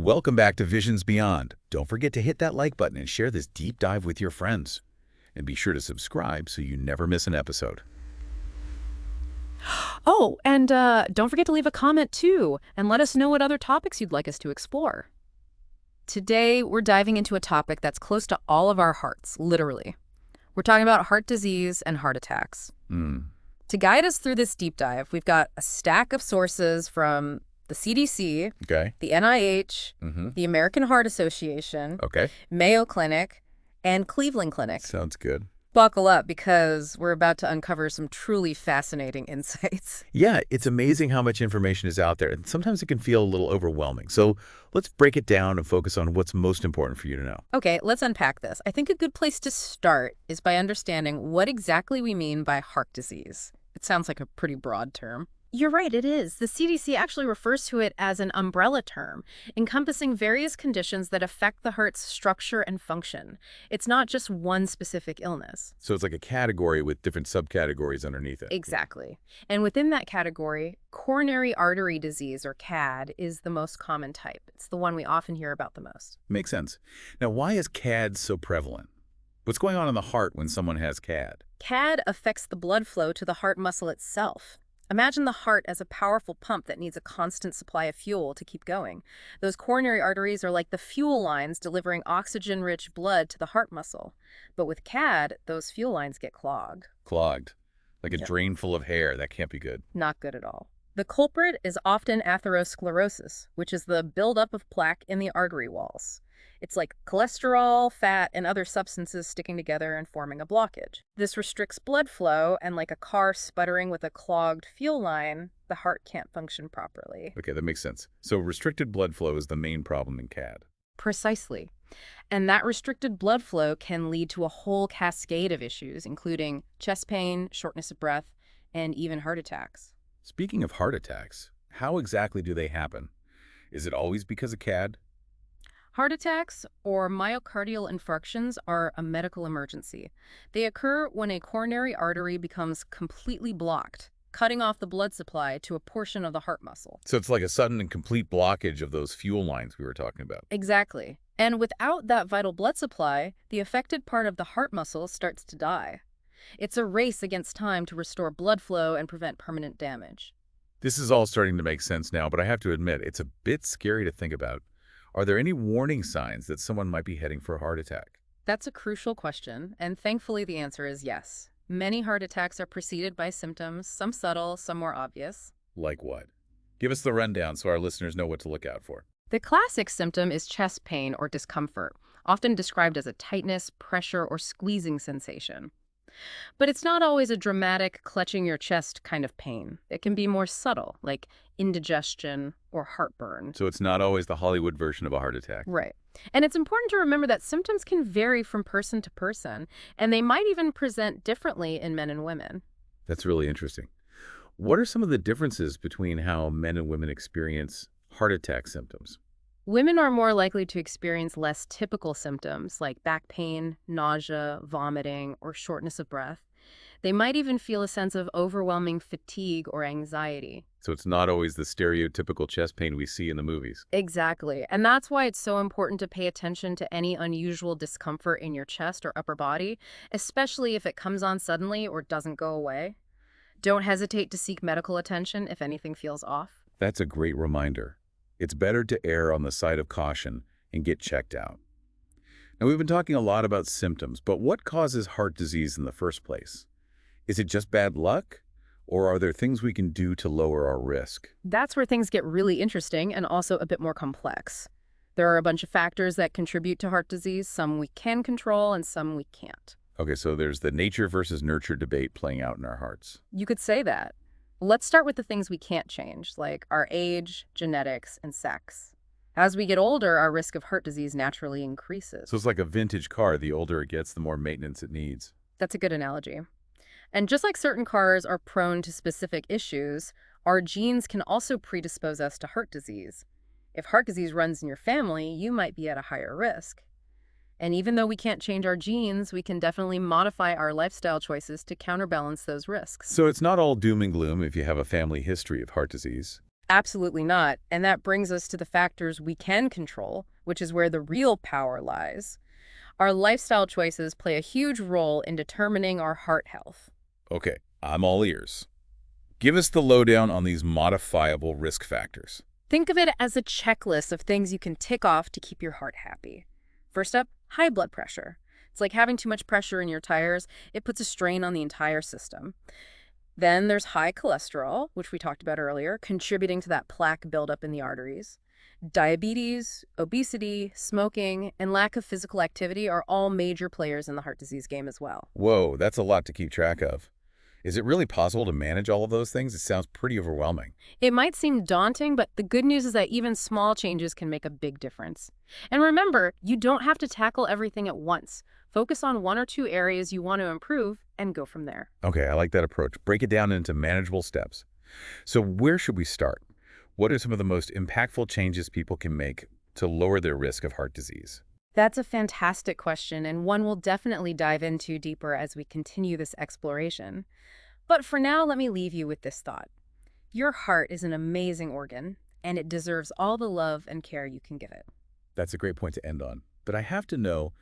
Welcome back to Visions Beyond. Don't forget to hit that like button and share this deep dive with your friends. And be sure to subscribe so you never miss an episode. Oh, and don't forget to leave a comment too, and let us know what other topics you'd like us to explore. Today, we're diving into a topic that's close to all of our hearts, literally. We're talking about heart disease and heart attacks. To guide us through this deep dive, we've got a stack of sources from the CDC, Okay. the NIH, Mm-hmm. the American Heart Association, Okay. Mayo Clinic, and Cleveland Clinic. Sounds good. Buckle up because we're about to uncover some truly fascinating insights. Yeah, it's amazing how much information is out there, and sometimes it can feel a little overwhelming. So let's break it down and focus on what's most important for you to know. Okay, let's unpack this. I think a good place to start is by understanding what exactly we mean by heart disease. It sounds like a pretty broad term. You're right, it is. The CDC actually refers to it as an umbrella term, encompassing various conditions that affect the heart's structure and function. It's not just one specific illness. So it's like a category with different subcategories underneath it. Exactly. And within that category, coronary artery disease, or CAD, is the most common type. It's the one we often hear about the most. Makes sense. Now, why is CAD so prevalent? What's going on in the heart when someone has CAD? CAD affects the blood flow to the heart muscle itself. Imagine the heart as a powerful pump that needs a constant supply of fuel to keep going. Those coronary arteries are like the fuel lines delivering oxygen-rich blood to the heart muscle. But with CAD, those fuel lines get clogged. Clogged. Like a Yep. drain full of hair. That can't be good. Not good at all. The culprit is often atherosclerosis, which is the buildup of plaque in the artery walls. It's like cholesterol, fat, and other substances sticking together and forming a blockage. This restricts blood flow, and like a car sputtering with a clogged fuel line, the heart can't function properly. Okay, that makes sense. So restricted blood flow is the main problem in CAD. Precisely. And that restricted blood flow can lead to a whole cascade of issues, including chest pain, shortness of breath, and even heart attacks. Speaking of heart attacks, how exactly do they happen? Is it always because of CAD? Heart attacks, or myocardial infarctions, are a medical emergency. They occur when a coronary artery becomes completely blocked, cutting off the blood supply to a portion of the heart muscle. So it's like a sudden and complete blockage of those fuel lines we were talking about. Exactly. And without that vital blood supply, the affected part of the heart muscle starts to die. It's a race against time to restore blood flow and prevent permanent damage. This is all starting to make sense now, but I have to admit, it's a bit scary to think about. Are there any warning signs that someone might be heading for a heart attack? That's a crucial question, and thankfully the answer is yes. Many heart attacks are preceded by symptoms, some subtle, some more obvious. Like what? Give us the rundown so our listeners know what to look out for. The classic symptom is chest pain or discomfort, often described as a tightness, pressure, or squeezing sensation. But it's not always a dramatic, clutching your chest kind of pain. It can be more subtle, like indigestion or heartburn. So it's not always the Hollywood version of a heart attack. Right. And it's important to remember that symptoms can vary from person to person, and they might even present differently in men and women. That's really interesting. What are some of the differences between how men and women experience heart attack symptoms? Women are more likely to experience less typical symptoms like back pain, nausea, vomiting, or shortness of breath. They might even feel a sense of overwhelming fatigue or anxiety. So it's not always the stereotypical chest pain we see in the movies. Exactly. And that's why it's so important to pay attention to any unusual discomfort in your chest or upper body, especially if it comes on suddenly or doesn't go away. Don't hesitate to seek medical attention if anything feels off. That's a great reminder. It's better to err on the side of caution and get checked out. Now, we've been talking a lot about symptoms, but what causes heart disease in the first place? Is it just bad luck? Or are there things we can do to lower our risk? That's where things get really interesting and also a bit more complex. There are a bunch of factors that contribute to heart disease, some we can control and some we can't. Okay, so there's the nature versus nurture debate playing out in our hearts. You could say that. Let's start with the things we can't change, like our age, genetics, and sex. As we get older, our risk of heart disease naturally increases. So it's like a vintage car. The older it gets, the more maintenance it needs. That's a good analogy. And just like certain cars are prone to specific issues, our genes can also predispose us to heart disease. If heart disease runs in your family, you might be at a higher risk. And even though we can't change our genes, we can definitely modify our lifestyle choices to counterbalance those risks. So it's not all doom and gloom if you have a family history of heart disease. Absolutely not. And that brings us to the factors we can control, which is where the real power lies. Our lifestyle choices play a huge role in determining our heart health. Okay, I'm all ears. Give us the lowdown on these modifiable risk factors. Think of it as a checklist of things you can tick off to keep your heart happy. First up, high blood pressure. It's like having too much pressure in your tires. It puts a strain on the entire system. Then there's high cholesterol, which we talked about earlier, contributing to that plaque buildup in the arteries. Diabetes, obesity, smoking, and lack of physical activity are all major players in the heart disease game as well. Whoa, that's a lot to keep track of. Is it really possible to manage all of those things? It sounds pretty overwhelming. It might seem daunting, but the good news is that even small changes can make a big difference. And remember, you don't have to tackle everything at once. Focus on one or two areas you want to improve and go from there. Okay, I like that approach. Break it down into manageable steps. So where should we start? What are some of the most impactful changes people can make to lower their risk of heart disease? That's a fantastic question, and one we'll definitely dive into deeper as we continue this exploration. But for now, let me leave you with this thought. Your heart is an amazing organ, and it deserves all the love and care you can give it. That's a great point to end on. But I have to know,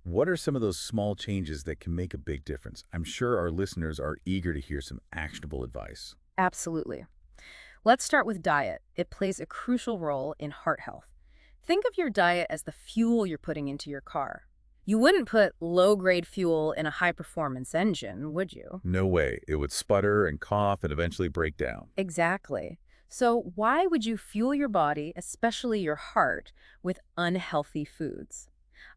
what are some of those small changes that can make a big difference? I'm sure our listeners are eager to hear some actionable advice. Absolutely. Let's start with diet. It plays a crucial role in heart health. Think of your diet as the fuel you're putting into your car. You wouldn't put low-grade fuel in a high-performance engine, would you? No way. It would sputter and cough and eventually break down. Exactly. So why would you fuel your body, especially your heart, with unhealthy foods?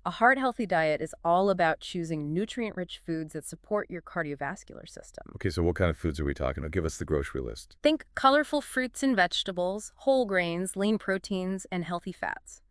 A heart-healthy diet is all about choosing nutrient-rich foods that support your cardiovascular system. Okay, so what kind of foods are we talking about? Give us the grocery list. Think colorful fruits and vegetables, whole grains, lean proteins, and healthy fats.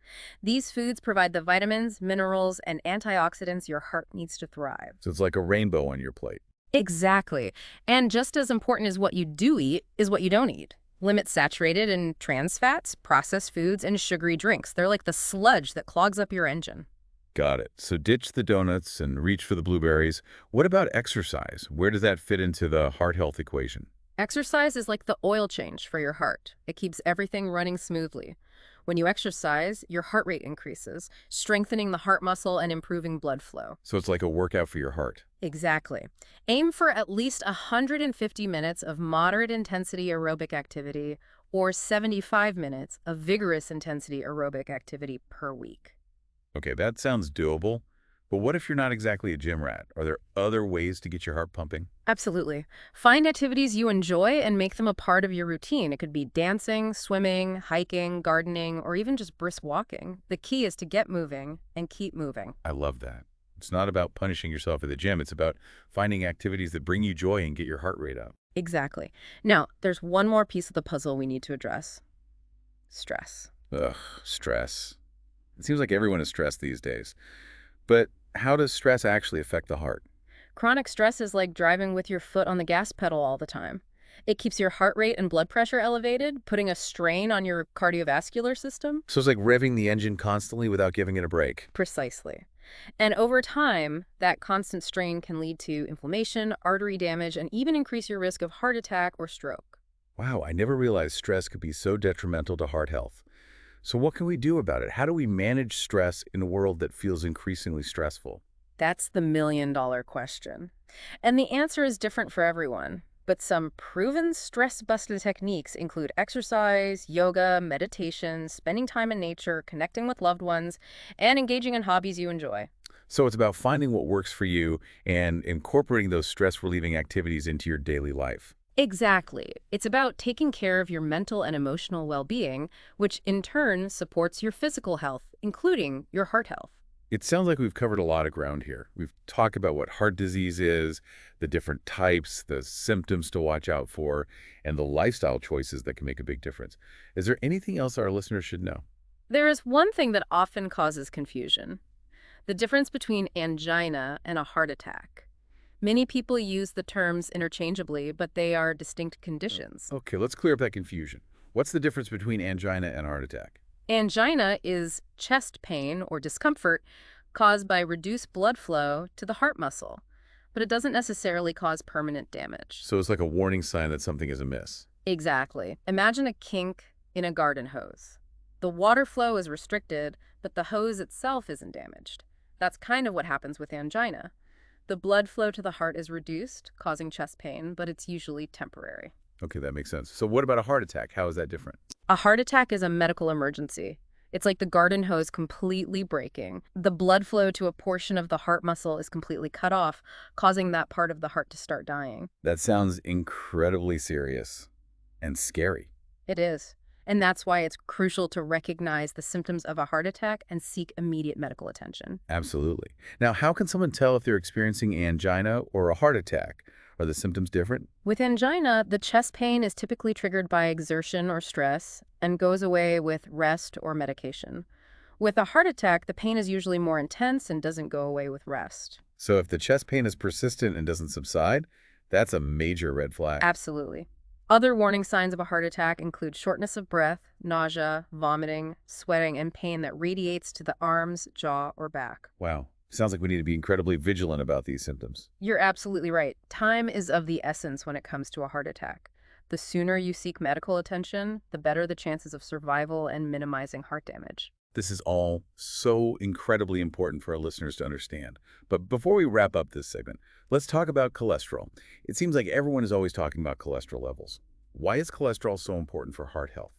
These foods provide the vitamins, minerals, and antioxidants your heart needs to thrive. So it's like a rainbow on your plate. Exactly. And just as important as what you do eat is what you don't eat. Limit saturated and trans fats, processed foods, and sugary drinks. They're like the sludge that clogs up your engine. Got it. So ditch the donuts and reach for the blueberries. What about exercise? Where does that fit into the heart health equation? Exercise is like the oil change for your heart. It keeps everything running smoothly. When you exercise, your heart rate increases, strengthening the heart muscle and improving blood flow. So it's like a workout for your heart. Exactly. Aim for at least 150 minutes of moderate intensity aerobic activity or 75 minutes of vigorous intensity aerobic activity per week. Okay, that sounds doable. But what if you're not exactly a gym rat? Are there other ways to get your heart pumping? Absolutely. Find activities you enjoy and make them a part of your routine. It could be dancing, swimming, hiking, gardening, or even just brisk walking. The key is to get moving and keep moving. I love that. It's not about punishing yourself at the gym. It's about finding activities that bring you joy and get your heart rate up. Exactly. Now, there's one more piece of the puzzle we need to address. Stress. Ugh, stress. It seems like everyone is stressed these days. But how does stress actually affect the heart? Chronic stress is like driving with your foot on the gas pedal all the time. It keeps your heart rate and blood pressure elevated, putting a strain on your cardiovascular system. So it's like revving the engine constantly without giving it a break. Precisely. And over time, that constant strain can lead to inflammation, artery damage, and even increase your risk of heart attack or stroke. Wow, I never realized stress could be so detrimental to heart health. So what can we do about it? How do we manage stress in a world that feels increasingly stressful? That's the million-dollar question. And the answer is different for everyone. But some proven stress-busting techniques include exercise, yoga, meditation, spending time in nature, connecting with loved ones, and engaging in hobbies you enjoy. So it's about finding what works for you and incorporating those stress-relieving activities into your daily life. Exactly. It's about taking care of your mental and emotional well-being, which in turn supports your physical health, including your heart health. It sounds like we've covered a lot of ground here. We've talked about what heart disease is, the different types, the symptoms to watch out for, and the lifestyle choices that can make a big difference. Is there anything else our listeners should know? There is one thing that often causes confusion: the difference between angina and a heart attack. Many people use the terms interchangeably, but they are distinct conditions. Okay, let's clear up that confusion. What's the difference between angina and heart attack? Angina is chest pain or discomfort caused by reduced blood flow to the heart muscle, but it doesn't necessarily cause permanent damage. So it's like a warning sign that something is amiss. Exactly. Imagine a kink in a garden hose. The water flow is restricted, but the hose itself isn't damaged. That's kind of what happens with angina. The blood flow to the heart is reduced, causing chest pain, but it's usually temporary. Okay, that makes sense. So what about a heart attack? How is that different? A heart attack is a medical emergency. It's like the garden hose completely breaking. The blood flow to a portion of the heart muscle is completely cut off, causing that part of the heart to start dying. That sounds incredibly serious and scary. It is. And that's why it's crucial to recognize the symptoms of a heart attack and seek immediate medical attention. Absolutely. Now, how can someone tell if they're experiencing angina or a heart attack? Are the symptoms different? With angina, the chest pain is typically triggered by exertion or stress and goes away with rest or medication. With a heart attack, the pain is usually more intense and doesn't go away with rest. So if the chest pain is persistent and doesn't subside, that's a major red flag. Absolutely. Other warning signs of a heart attack include shortness of breath, nausea, vomiting, sweating, and pain that radiates to the arms, jaw, or back. Wow. Sounds like we need to be incredibly vigilant about these symptoms. You're absolutely right. Time is of the essence when it comes to a heart attack. The sooner you seek medical attention, the better the chances of survival and minimizing heart damage. This is all so incredibly important for our listeners to understand. But before we wrap up this segment, let's talk about cholesterol. It seems like everyone is always talking about cholesterol levels. Why is cholesterol so important for heart health?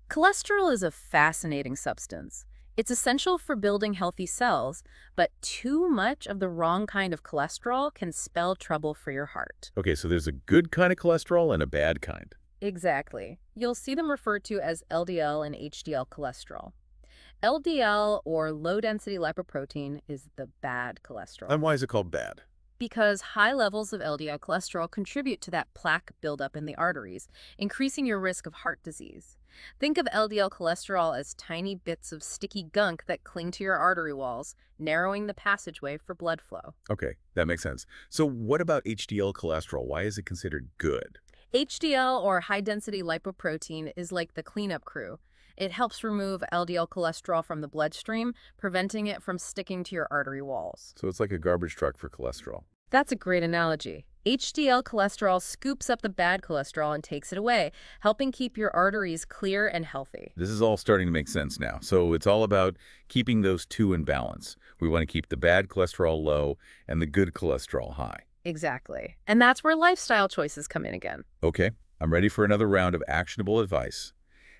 Cholesterol is a fascinating substance. It's essential for building healthy cells, but too much of the wrong kind of cholesterol can spell trouble for your heart. Okay, so there's a good kind of cholesterol and a bad kind. Exactly. You'll see them referred to as LDL and HDL cholesterol. LDL, or low-density lipoprotein, is the bad cholesterol. And why is it called bad? Because high levels of LDL cholesterol contribute to that plaque buildup in the arteries, increasing your risk of heart disease. Think of LDL cholesterol as tiny bits of sticky gunk that cling to your artery walls, narrowing the passageway for blood flow. Okay, that makes sense. So what about HDL cholesterol? Why is it considered good? HDL, or high-density lipoprotein, is like the cleanup crew. It helps remove LDL cholesterol from the bloodstream, preventing it from sticking to your artery walls. So it's like a garbage truck for cholesterol. That's a great analogy. HDL cholesterol scoops up the bad cholesterol and takes it away, helping keep your arteries clear and healthy. This is all starting to make sense now. So it's all about keeping those two in balance. We want to keep the bad cholesterol low and the good cholesterol high. Exactly. And that's where lifestyle choices come in again. Okay, I'm ready for another round of actionable advice.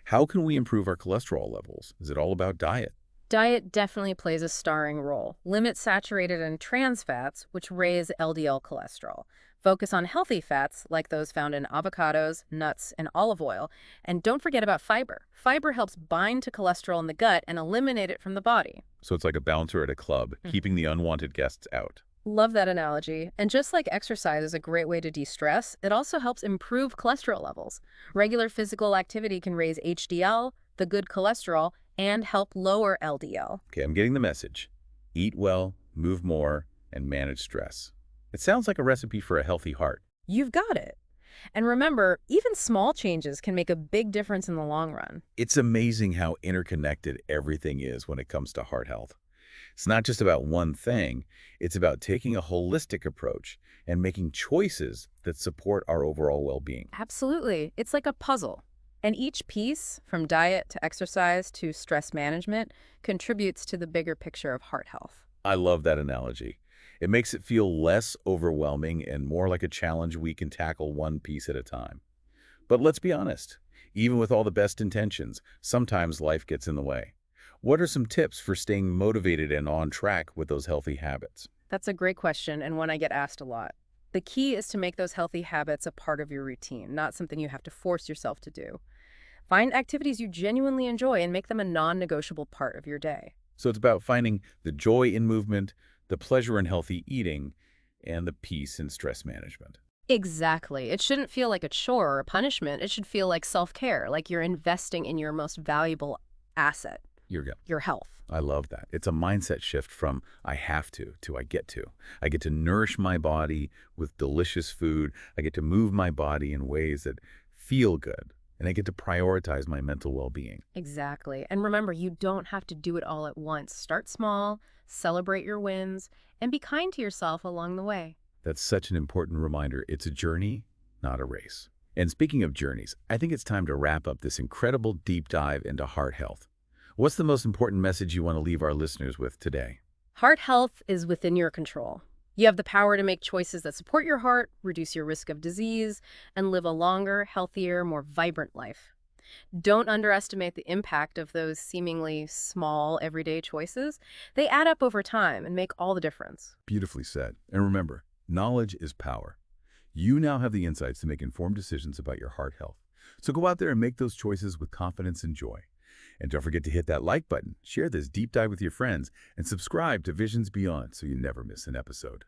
How can we improve our cholesterol levels? Is it all about diet? Diet definitely plays a starring role. Limit saturated and trans fats, which raise LDL cholesterol. Focus on healthy fats, like those found in avocados, nuts, and olive oil. And don't forget about fiber. Fiber helps bind to cholesterol in the gut and eliminate it from the body. So it's like a bouncer at a club, keeping the unwanted guests out. Love that analogy. And just like exercise is a great way to de-stress, it also helps improve cholesterol levels. Regular physical activity can raise HDL, the good cholesterol, and help lower LDL. Okay, I'm getting the message. Eat well, move more, and manage stress. It sounds like a recipe for a healthy heart. You've got it. And remember, even small changes can make a big difference in the long run. It's amazing how interconnected everything is when it comes to heart health. It's not just about one thing. It's about taking a holistic approach and making choices that support our overall well-being. Absolutely. It's like a puzzle. And each piece, from diet to exercise to stress management, contributes to the bigger picture of heart health. I love that analogy. It makes it feel less overwhelming and more like a challenge we can tackle one piece at a time. But let's be honest, even with all the best intentions, sometimes life gets in the way. What are some tips for staying motivated and on track with those healthy habits? That's a great question, and one I get asked a lot. The key is to make those healthy habits a part of your routine, not something you have to force yourself to do. Find activities you genuinely enjoy and make them a non-negotiable part of your day. So it's about finding the joy in movement, the pleasure in healthy eating, and the peace in stress management. Exactly. It shouldn't feel like a chore or a punishment. It should feel like self-care, like you're investing in your most valuable asset, You're good. your health. I love that. It's a mindset shift from I have to I get to. I get to nourish my body with delicious food. I get to move my body in ways that feel good. And I get to prioritize my mental well-being. Exactly. And remember, you don't have to do it all at once. Start small, celebrate your wins, and be kind to yourself along the way. That's such an important reminder. It's a journey, not a race. And speaking of journeys, I think it's time to wrap up this incredible deep dive into heart health. What's the most important message you want to leave our listeners with today? Heart health is within your control. You have the power to make choices that support your heart, reduce your risk of disease, and live a longer, healthier, more vibrant life. Don't underestimate the impact of those seemingly small, everyday choices. They add up over time and make all the difference. Beautifully said. And remember, knowledge is power. You now have the insights to make informed decisions about your heart health. So go out there and make those choices with confidence and joy. And don't forget to hit that like button, share this deep dive with your friends, and subscribe to Visions Beyond so you never miss an episode.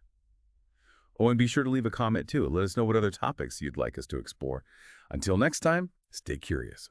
Oh, and be sure to leave a comment too. Let us know what other topics you'd like us to explore. Until next time, stay curious.